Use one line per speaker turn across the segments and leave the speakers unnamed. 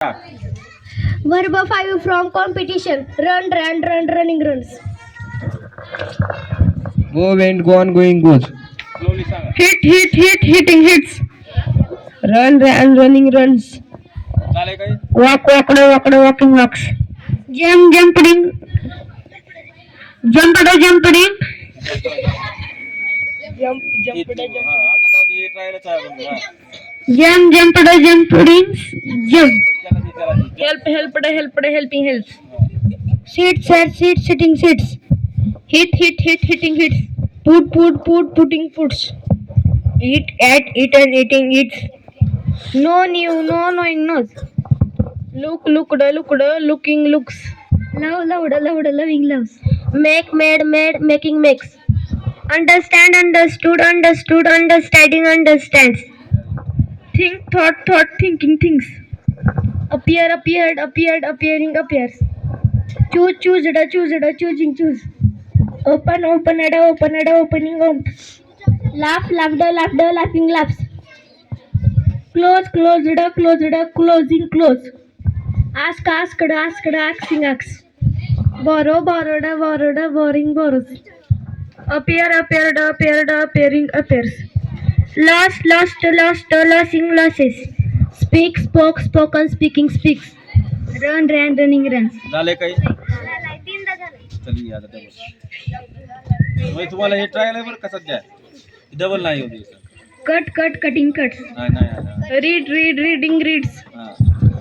Verb 5 from competition. Run, run, run, running runs.
Go, went, gone, going, goes.
Slowly Sanga.
Hitting hits. Run, run, running runs.
झालंय काय?
Walking, walks. Jumping. Jumping.
हा, आता जाऊ दे, ट्रायलच आहे आपण. हा.
Jumping. Jump.
त्याला दे.
Helping helps. Sitting sits. Hitting hits. Putting puts. Eat and eating eats. No new, no knowing knows. Looked, looking looks. Love, loving loves. Make, made, making makes. Understand, understood, understanding, understands. Think, thought, thinking, thinks. Appeared, appearing, appears. Choose, choosing. Open, opening, opens. Laugh, laughing, laughs. Close, closing, close. Ask, asking, asks. Borrow, borrowing, borrows. Appeared, appearing, appears. Lost, losing, losses. Speak, spoken, speaking, speaks. Run, running, runs.
झालंय काय? चल आता double. मग तुम्हाला हे trial आहे बरं का सध्या. Double नाही होऊ द्यायचं.
Cutting, cuts.
नाही.
Reading, reads.
हा.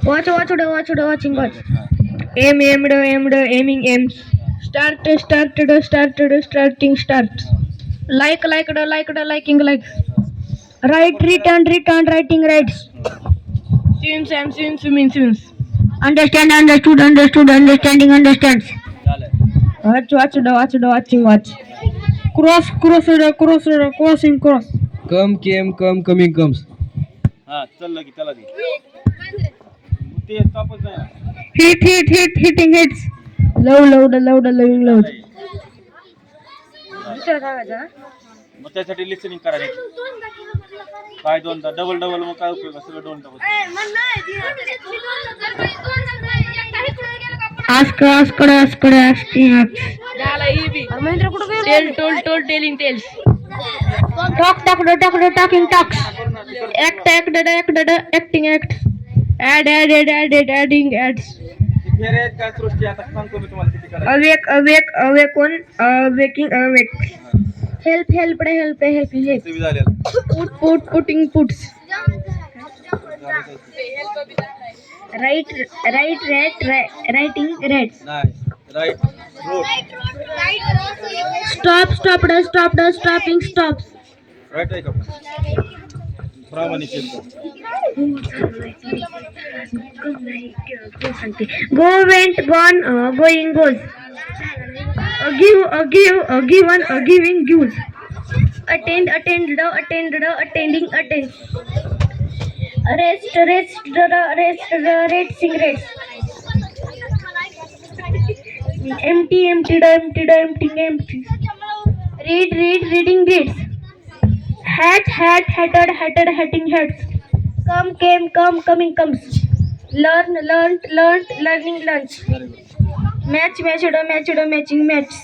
Watch, watching, watch.
हा.
Aimed, aiming, aims. Started, starting, starts. Liked, liking, likes. Return, writing, writes. Swims. Understand, understood, understanding, understands.
झालंय.
Watch. Cross, crossing, cross.
Come, came, coming, comes.
हा, चल की त्याला दे. ते टॉपच नाही ना.
Hitting hits. Love, loving loves.
मग त्यासाठी लिसनिंग करायचं. काय दोनदा डबल मग काय उपयोग आहे? सगळं दोन double.
Ask, asking, asks. Telling tales. Talk, talking, talks. Act, acting, acts. Adding, adds.
फेरे आहेत काय सृष्टी आता सांगतो मी तुम्हाला किती करायचं.
Waking, awake. Help, helping, helps.
ते बी झालेलं.
Putting, puts. Writing, writes.
नाही. Right. Road.
Stopping, stops.
Right आहे का? प्रामाणिक एकदम.
Go, went, gone, going, goes. Given, giving, gives. Attended, attending, attends. Rest, rates. Emptied, empties. Reading, reads. Hat, hatting, hats. Come, came, coming, comes. Learn, learning, learns. Match, matching, matches.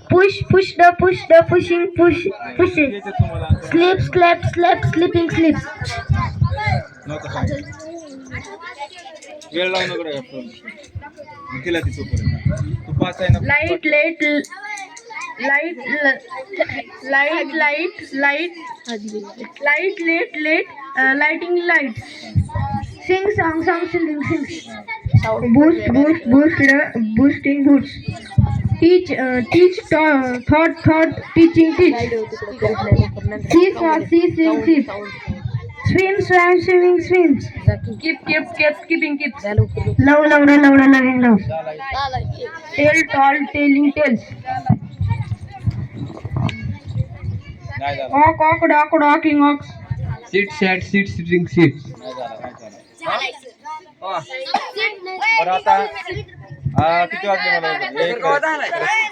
Push, pushing, pushes. Sleep, sleeping, sleeps.
नको सांग. वेळ लावू नको रे आपण. तिला ती तोपर्यंत. तू पाच आहे ना.
Light, lighting lights. Sing song, sings. Boosting boosts. Teach, thought, teaching, teach. See. Swim, swims. Keeping. Love, loving loves. Tell, telling tales.
नाही झालं.
Walk, walks.
Sit, sat, sitting, sits.
नाही झालं. बरं आता किती वाजले मला? 1